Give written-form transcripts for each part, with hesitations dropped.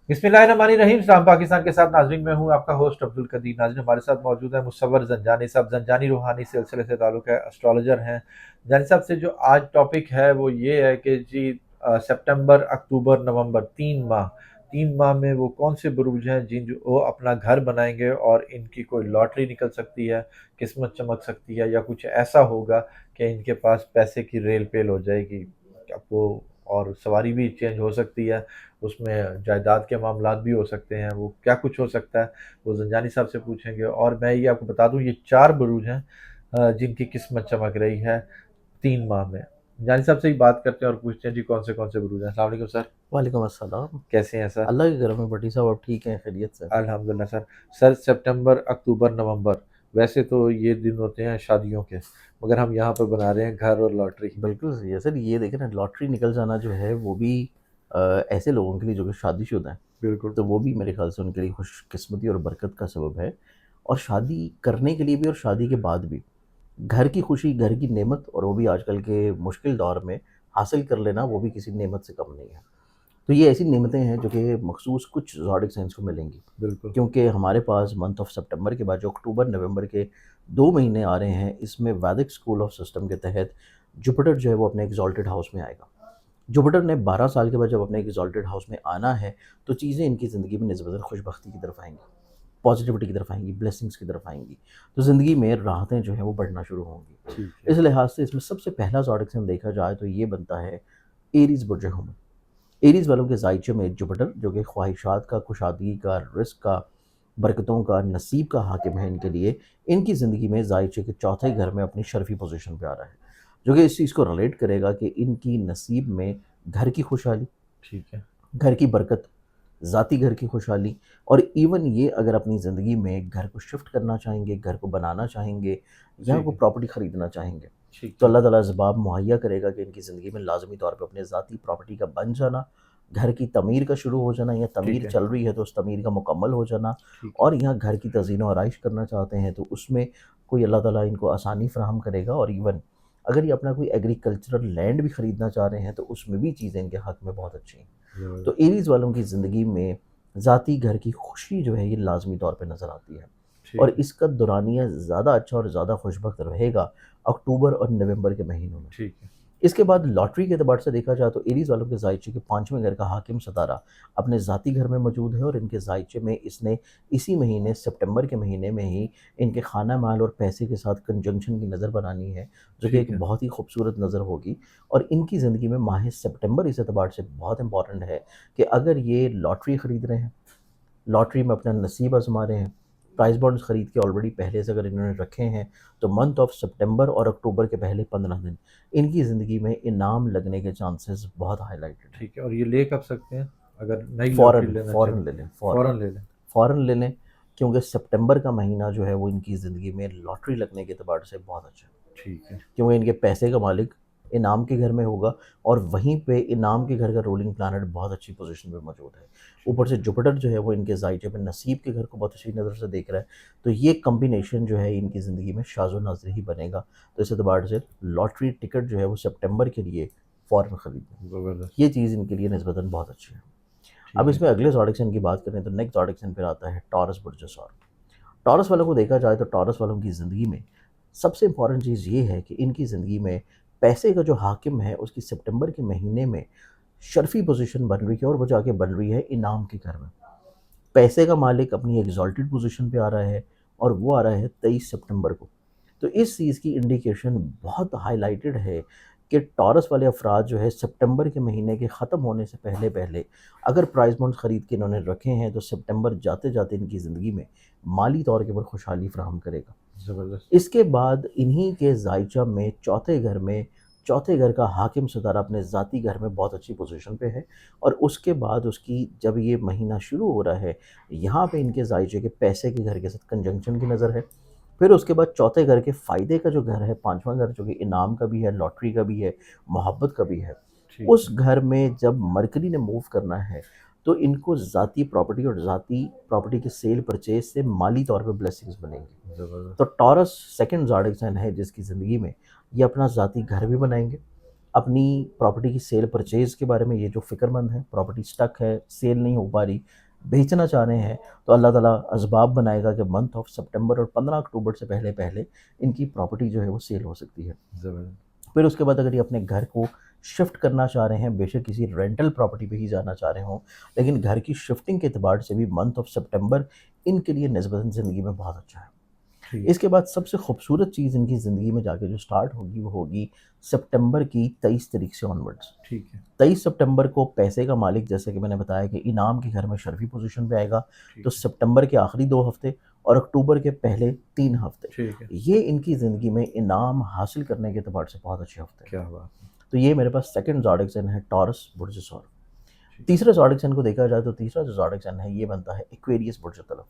बिस्मिल्लाहिर्रहमानिर्रहीम। सलाम पाकिस्तान के साथ नाजरीन, मैं हूँ आपका होस्ट अब्दुल कदीर। नाजरीन, हमारे साथ मौजूद है मुसव्वर जंजानी साहब। जंजानी रूहानी सिलसिले से ताल्लुक़ है, एस्ट्रोलॉजर हैं। जानी साहब से जो आज टॉपिक है वो ये है कि जी सितंबर, अक्टूबर, नवंबर, 3 माह में वो कौन से बुरूज हैं जिन जो वो अपना घर बनाएंगे और इनकी कोई लॉटरी निकल सकती है, किस्मत चमक सकती है, या कुछ ऐसा होगा कि इनके पास पैसे की रेल पेल हो जाएगी आपको, और सवारी भी चेंज हो सकती है, उसमें जायदाद के मामलात भी हो सकते हैं। वो क्या कुछ हो सकता है वो जंजानी साहब से पूछेंगे। और मैं ये आपको बता दूं, ये 4 बुरूज हैं जिनकी किस्मत चमक रही है 3 माह में। जानी साहब से ही बात करते हैं और पूछते हैं जी कौन से बुरूज हैं। अस्सलाम वालेकुम सर। वालेकुम अस्सलाम। कैसे हैं सर? अल्लाह के करम में भट्टी साहब, आप ठीक हैं? खैरियत से? अल्हम्दुलिल्लाह सर। सर, सितंबर, अक्टूबर, नवंबर, वैसे तो ये दिन होते हैं शादियों के, मगर हम यहाँ पर बना रहे हैं घर और लॉटरी। बिल्कुल सही है सर। ये देखें ना, लॉटरी निकल जाना जो है वो भी ऐसे लोगों के लिए जो कि शादीशुदा हैं, बिल्कुल। तो वो भी मेरे ख्याल से उनके लिए खुशकिस्मती और बरकत का सबब है। और शादी करने के लिए भी और शादी के बाद भी घर की खुशी, घर की नेमत, और वो भी आजकल के मुश्किल दौर में हासिल कर लेना, वो भी किसी नेमत से कम नहीं है। तो ये ऐसी नेमतें हैं जो कि मखसूस कुछ ज़ोडिक साइंस को मिलेंगी, बिल्कुल। क्योंकि हमारे पास मंथ ऑफ सितंबर के बाद जो अक्टूबर नवंबर के 2 महीने आ रहे हैं, इसमें वैदिक स्कूल ऑफ सिस्टम के तहत जुपिटर जो है वो अपने एग्ज़ाल्टेड हाउस में आएगा। जुपिटर ने 12 साल के बाद जब अपने एग्ज़ाल्टेड हाउस में आना है, तो चीज़ें इनकी ज़िंदगी में निस्बतन खुशबख्ती की तरफ आएँगी, पॉज़िटिविटी की तरफ आएँगी, ब्लेसिंग्स की तरफ आएँगी। तो ज़िंदगी में राहतें जो हैं वो बढ़ना शुरू होंगी। ठीक है। इस लिहाज से इसमें सबसे पहला ज़ोडिक साइन देखा जाए तो ये बनता है एरीज़ बुर्ज हुमम। एरीज़ वालों के ज़ायचे में जुपिटर, जो कि ख्वाहिशात का, कुशादगी का, रिस्क का, बरकतों का, नसीब का हाकिम है इनके लिए, इनकी ज़िंदगी में ज़ायचे के चौथे घर में अपनी शर्फ़ी पोज़ीशन पे आ रहा है, जो कि इस चीज़ को रिलेट करेगा कि इनकी नसीब में घर की खुशहाली, ठीक है। घर की बरकत, ज़ाती घर की खुशहाली, और इवन ये अगर अपनी ज़िंदगी में घर को शिफ्ट करना चाहेंगे, घर को बनाना चाहेंगे, या ठीक कोई है। प्रॉपर्टी ख़रीदना चाहेंगे, ठीक तो है। अल्लाह ताला असबाब मुहैया करेगा कि इनकी ज़िंदगी में लाज़मी तौर पे अपने ज़ाती प्रॉपर्टी का बन जाना, घर की तमीर का शुरू हो जाना, या ठीक तमीर है। चल रही है तो उस तमीर का मुकम्मल हो जाना, ठीक है। और यहाँ घर की तज़ीन व आराइश करना चाहते हैं तो उसमें कोई अल्लाह ताला इनको आसानी फ़राहम करेगा। और इवन अगर ये अपना कोई एग्रीकल्चरल लैंड भी ख़रीदना चाह रहे हैं तो उसमें भी चीज़ें इनके हक़ में बहुत अच्छी हैं। तो जबरदस्त। एरीज़ वालों की ज़िंदगी में ज़ाती घर की खुशी जो है ये लाज़मी तौर पे नज़र आती है, और ठीक है। इसका दौरानिया ज़्यादा अच्छा और ज़्यादा खुशबख्त रहेगा अक्टूबर और नवंबर के महीनों में। ठीक है। इसके बाद लॉटरी के एतबार से देखा जाए तो एरीज़ वालों के ज़ायचे के 5वें घर का हाकिम सितारा अपने ज़ाती घर में मौजूद है, और इनके ज़ायचे में इसने इसी महीने सितंबर के महीने में ही इनके खाना माल और पैसे के साथ कंजंक्शन की नज़र बनानी है, जो कि ठीक एक है। बहुत ही खूबसूरत नज़र होगी। और इनकी ज़िंदगी में माह सितंबर इस एतबार से बहुत इंपॉर्टेंट है कि अगर ये लॉटरी ख़रीद रहे हैं, लॉटरी में अपना नसीब आज़मा रहे हैं, प्राइज़ बॉन्ड्स खरीद के ऑलरेडी पहले से अगर इन्होंने रखे हैं, तो मंथ ऑफ सितंबर और अक्टूबर के पहले 15 दिन इनकी ज़िंदगी में इनाम लगने के चांसेस बहुत हाइलाइटेड हैं। ठीक है। और ये ले कब सकते हैं अगर नई लॉटरी फ़ौरन लेना चाहें? फ़ौरन ले लें, फ़ौरन, फ़ौरन ले लें। फ़ौरन ले लें, क्योंकि सितंबर का महीना जो है वो इनकी ज़िंदगी में लॉटरी लगने के एतबार से बहुत अच्छा है। ठीक है। क्योंकि इनके पैसे का मालिक इनाम के घर में होगा, और वहीं पे इनाम के घर का रूलिंग प्लैनेट बहुत अच्छी पोजीशन पे मौजूद है। ऊपर ठीक से है। जुपिटर जो है वो इनके ज़ायचे पे नसीब के घर को बहुत अच्छी नज़र से देख रहा है। तो ये कॉम्बिनेशन जो है इनकी ज़िंदगी में शाज़ो नाज़िर ही बनेगा। तो इस एतबार से लॉटरी टिकट जो है वो सितंबर के लिए फ़ौरन ख़रीद लें। ज़बरदस्त। ये चीज़ इनके लिए निस्बतन बहुत अच्छी है। अब ठीक है। इसमें अगले ज़ोडिक साइन की बात करें तो नेक्स्ट ज़ोडिक साइन फिर आता है टॉरस बुर्ज सौर। टॉरस वालों को देखा जाए तो टॉरस वालों की ज़िंदगी में सबसे इम्पॉर्टेंट चीज़ ये है कि इनकी ज़िंदगी में पैसे का जो हाकिम है उसकी सितंबर के महीने में शर्फ़ी पोज़ीशन बन रही है, और वो जाके बन रही है इनाम के घर में। पैसे का मालिक अपनी एग्ज़ॉल्टेड पोज़ीशन पे आ रहा है, और वो आ रहा है 23 सितंबर को। तो इस चीज़ की इंडिकेशन बहुत हाइलाइटेड है कि टॉरस वाले अफ़राद जो है सितंबर के महीने के ख़त्म होने से पहले-पहले अगर प्राइज़ बॉन्ड्स ख़रीद के इन्होंने रखे हैं, तो सितंबर जाते-जाते इनकी ज़िंदगी में माली तौर के ऊपर खुशहाली फ़राहम करेगा। ज़बरदस्त। इसके बाद इन्हीं के ज़ायचा में चौथे घर का हाकिम सितारा अपने ज़ाती घर में बहुत अच्छी पोज़ीशन पे है, और उसके बाद उसकी जब ये महीना शुरू हो रहा है, यहाँ पे इनके ज़ायचे के पैसे के घर के साथ कंजंक्शन की नज़र है। फिर उसके बाद चौथे घर के फ़ायदे का जो घर है, 5वां घर जो कि इनाम का भी है, लॉटरी का भी है, मोहब्बत का भी है, ठीक उस है। घर में जब मरकरी ने मूव करना है, तो इनको ज़ाती प्रॉपर्टी और ज़ाती प्रॉपर्टी के सेल परचेज़ से माली तौर पे ब्लेसिंग्स बनेंगी। ज़बरदस्त। तो टॉरस सेकंड ज़ोडिक साइन है जिसकी ज़िंदगी में ये अपना ज़ाती घर भी बनाएँगे, अपनी प्रॉपर्टी की सेल परचेज़ के बारे में ये जो फ़िक्रमंद हैं, प्रॉपर्टी स्टक है, सेल नहीं हो पा रही, बेचना चाह रहे हैं, तो अल्लाह ताला असबाब बनाएगा कि मंथ ऑफ सितंबर और 15 अक्टूबर से पहले-पहले इनकी प्रॉपर्टी जो है वो सेल हो सकती है। ज़बरदस्त। फिर उसके बाद अगर ये अपने घर को शिफ्ट करना चाह रहे हैं, बेशक किसी रेंटल प्रॉपर्टी पे ही जाना चाह रहे हों, लेकिन घर की शिफ्टिंग के एतबार से भी मंथ ऑफ सितंबर इनके लिए निस्बतन ज़िंदगी में बहुत अच्छा है। ठीक। इसके बाद सबसे खूबसूरत चीज़ इनकी ज़िंदगी में जाके जो स्टार्ट होगी वो होगी सितंबर की 23 तारीख से ऑनवर्ड्स। ठीक है। 23 सितंबर को पैसे का मालिक, जैसे कि मैंने बताया कि इनाम के घर में शर्फ़ी पोज़ीशन पे आएगा, तो ठीक है। सितंबर के आखिरी 2 हफ़्ते और अक्टूबर के पहले 3 हफ़्ते, ठीक है। ये इनकी ज़िंदगी में इनाम हासिल करने के एतबार से बहुत अच्छे हफ़्ते हैं। क्या बात है। तो ये मेरे पास सेकंड ज़ोडिएक साइन है टॉरस बुर्ज सौर। ठीक। तीसरे ज़ोडिएक साइन को देखा जाए तो तीसरा जो ज़ोडिएक साइन है ये बनता है एक्वेरियस बुर्ज तलफ।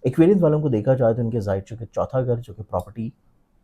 एक्वेरियंस वालों को देखा जाए तो इनके ज़ायचे के चौथा घर जो कि प्रॉपर्टी,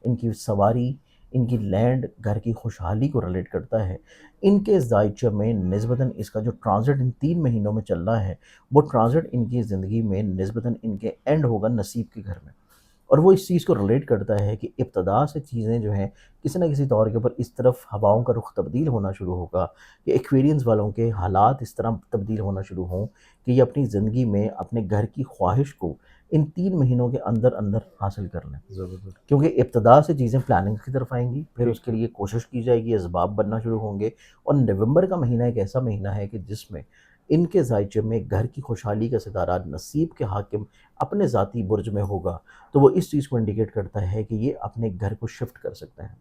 इनकी सवारी, इनकी लैंड, घर की खुशहाली को रिलेट करता है। इनके ज़ायचे में निस्बतन इसका जो ट्रांज़िट इन 3 महीनों में चल रहा है, वो ट्रांज़िट इनकी ज़िंदगी में निस्बतन इनके एंड होगा नसीब के घर में। और वो इस चीज़ को रिलेट करता है कि इब्तदा से चीज़ें जो हैं किसी न किसी तौर के ऊपर इस तरफ हवाओं का रुख तब्दील होना शुरू होगा कि एक्वेरियंस वालों के हालात इस तरह तब्दील होना शुरू हों कि ये अपनी ज़िंदगी में अपने घर की ख्वाहिश को इन 3 महीनों के अंदर अंदर हासिल कर लें। ज़बरदस्त। क्योंकि इब्तदा से चीज़ें प्लानिंग की तरफ आएँगी, फिर ठीक उसके है। लिए कोशिश की जाएगी, असबाब बनना शुरू होंगे और नवंबर का महीना एक ऐसा महीना है कि जिसमें इनके ज़ायचे में घर की खुशहाली का सितारा नसीब के हाकिम अपने ज़ाती बुर्ज में होगा, तो वो इस चीज़ को इंडिकेट करता है कि ये अपने घर को शिफ्ट कर सकते हैं,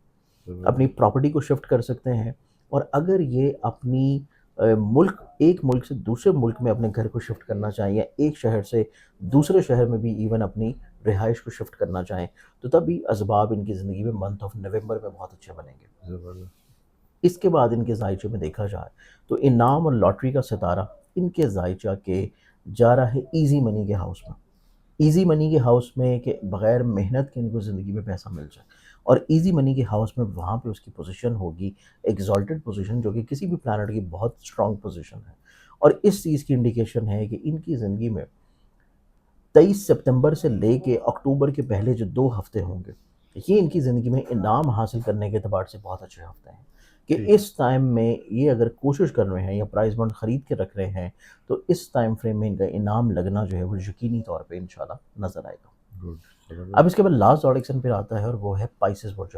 अपनी ज़बरदस्त। प्रॉपर्टी को शिफ्ट कर सकते हैं और अगर ये अपनी एक मुल्क से दूसरे मुल्क में अपने घर को शिफ्ट करना चाहें या एक शहर से दूसरे शहर में भी इवन अपनी रिहाइश को शिफ्ट करना चाहें, तो तभी असबाब इनकी ज़िंदगी में मंथ ऑफ नवंबर में बहुत अच्छे बनेंगे। ज़बरदस्त। इसके बाद इनके ज़ायचे में देखा जाए तो इनाम और लॉटरी का सितारा इनके ज़ायचा के जा रहा है ईज़ी मनी के हाउस में। ईज़ी मनी के हाउस में कि बग़ैर मेहनत के इनको ज़िंदगी में पैसा मिल जाए और ईज़ी मनी के हाउस में वहाँ पे उसकी पोज़ीशन होगी एक्सॉल्टेड पोज़ीशन, जो कि किसी भी प्लैनेट की बहुत स्ट्रॉन्ग पोज़ीशन है। और इस चीज़ की इंडिकेशन है कि इनकी ज़िंदगी में 23 सितंबर से लेके अक्टूबर के पहले जो 2 हफ़्ते होंगे, ये इनकी ज़िंदगी में इनाम हासिल करने के एतबार से बहुत अच्छे हफ़्ते हैं। कि ठीक। इस टाइम में ये अगर कोशिश कर रहे हैं या प्राइज़ बॉन्ड ख़रीद के रख रहे हैं, तो इस टाइम फ्रेम में इनका इनाम लगना जो है वो यकीनी तौर पे इंशाल्लाह नज़र आएगा। गुड। अब ज़बरदस्त। इसके बाद लास्ट ऑडिक्शन फिर आता है और वो है पाइसेस बुर्ज।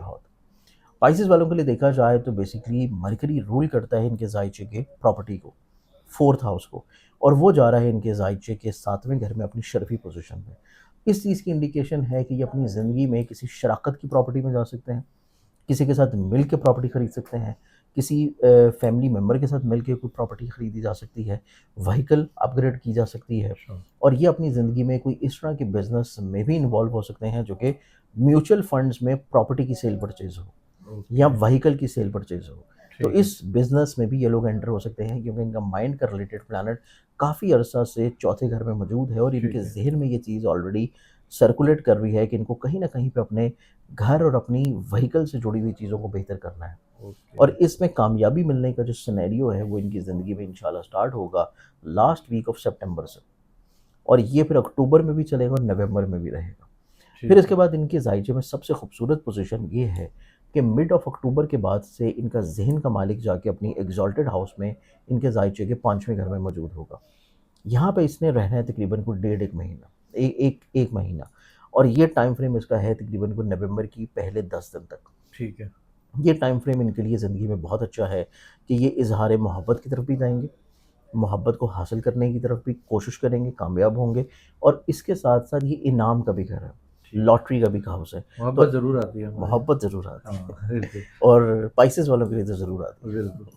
पाइसेस वालों के लिए देखा जाए तो बेसिकली मरकरी रूल करता है इनके ज़ायचे के प्रॉपर्टी को, 4th हाउस को, और वो जा रहा है इनके ज़ायचे के 7वें घर में अपनी शर्फ़ी पोज़ीशन में। इस चीज़ की इंडिकेशन है कि ये अपनी ज़िंदगी में किसी शराकत की प्रॉपर्टी में जा सकते हैं, किसी के साथ मिल के प्रॉपर्टी खरीद सकते हैं, किसी फैमिली मेंबर के साथ मिल के कोई प्रॉपर्टी खरीदी जा सकती है, व्हीकल अपग्रेड की जा सकती है अच्छा। और ये अपनी ज़िंदगी में कोई इस तरह के बिज़नेस में भी इन्वॉल्व हो सकते हैं जो कि म्यूचुअल फंड्स में प्रॉपर्टी की सेल परचेज़ हो या ओके। व्हीकल की सेल परचेज़ हो। तो ठीक है। इस बिज़नेस में भी ये लोग एंटर हो सकते हैं क्योंकि इनका माइंड का रिलेटेड प्लैनेट काफ़ी अरसा से चौथे घर में मौजूद है और इनके ठीक है। ज़हन में ये चीज़ ऑलरेडी सर्कुलेट कर रही है कि इनको कहीं न कहीं पे अपने घर और अपनी व्हीकल से जुड़ी हुई चीज़ों को बेहतर करना है। ओके। और इसमें कामयाबी मिलने का जो सिनेरियो है वो इनकी ज़िंदगी में इंशाल्लाह स्टार्ट होगा लास्ट वीक ऑफ सितंबर से और ये फिर अक्टूबर में भी चलेगा और नवंबर में भी रहेगा। फिर ठीक इसके है। बाद इनके ज़ायचे में सबसे खूबसूरत पोज़ीशन ये है कि मिड ऑफ अक्टूबर के बाद से इनका ज़हन का मालिक जाके अपनी एक्सॉल्टेड हाउस में इनके ज़ायचे के 5वें घर में मौजूद होगा। यहाँ पे इसने रहना है तकरीबन कोई डेढ़ 1 महीना, ए एक 1 महीना और ये टाइम फ्रेम इसका है तकरीबन कोई नवंबर की पहले 10 दिन तक। ठीक है। ये टाइम फ्रेम इनके लिए ज़िंदगी में बहुत अच्छा है कि ये इज़हार मोहब्बत की तरफ भी जाएँगे, मोहब्बत को हासिल करने की तरफ भी कोशिश करेंगे, कामयाब होंगे और इसके साथ-साथ ये इनाम का भी घर है, ठीक। लॉटरी का भी हाउस है। मोहब्बत तो ज़रूर आती है हमारे यहाँ। मोहब्बत ज़रूर आती है हाँ, बिल्कुल। और स्पाइसेस वालों के लिए तो ज़रूर आती है। बिल्कुल।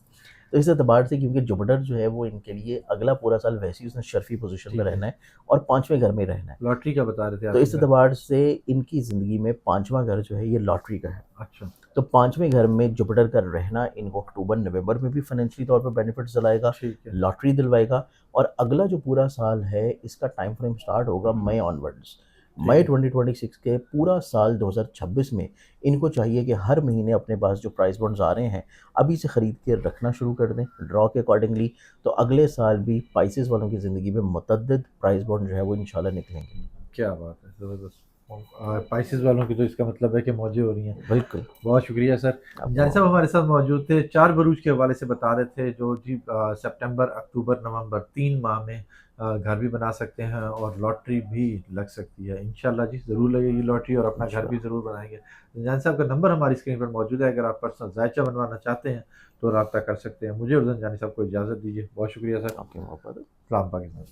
तो इस एतबार से क्योंकि जुपिटर जो है वो इनके लिए अगला पूरा साल वैसे ही उसने शर्फ़ी पोज़ीशन में ठीक है। रहना है और 5वें घर में रहना है। लॉटरी का बता रहे थे तो इस आखिरकार। एतबार से इनकी ज़िंदगी में 5वां घर जो है ये लॉटरी का है। अच्छा। तो 5वें घर में जुपिटर का रहना इनको अक्टूबर-नवंबर में भी फाइनेंशियली तौर पे बेनिफिट्स दिलाएगा, ठीक है। लॉटरी दिलवाएगा और अगला जो पूरा साल है इसका टाइम फ्रेम स्टार्ट होगा मई ऑनवर्ड्स। ठीक मई है। 2026 के पूरा साल 2026 में इनको चाहिए कि हर महीने अपने पास जो प्राइस बॉन्ड्स आ रहे हैं, अभी से खरीद के रखना शुरू कर दें, ड्रॉ के अकॉर्डिंगली। तो अगले साल भी पाइसेस वालों की ज़िंदगी में मुतअद्दिद प्राइस बॉन्ड जो है वो इंशाल्लाह निकलेंगे। क्या बात है! ज़बरदस्त। स्पाइसेस वालों की तो इसका मतलब है कि मौजें हो रही हैं। बिल्कुल। बहुत शुक्रिया सर। आपका जानी साहब बहुत हमारे साथ मौजूद थे, 4 बरूज के हवाले से बता रहे थे जो जी सितंबर, अक्टूबर, नवंबर 3 माह में घर भी बना सकते हैं और लॉटरी भी लग सकती है। इंशाल्लाह जी ज़रूर लगेगी लॉटरी और अपना घर भी इंशाल्लाह। ज़रूर बनाएँगे। जानी साहब का नंबर हमारी स्क्रीन पर मौजूद है, अगर आप पर्सनल जायचा बनवाना चाहते हैं तो राब्ता कर सकते हैं। मुझे और जानी साहब को इजाज़त दीजिए। बहुत शुक्रिया सर। आपकी मोहब्बत। सलाम पाकिस्तान।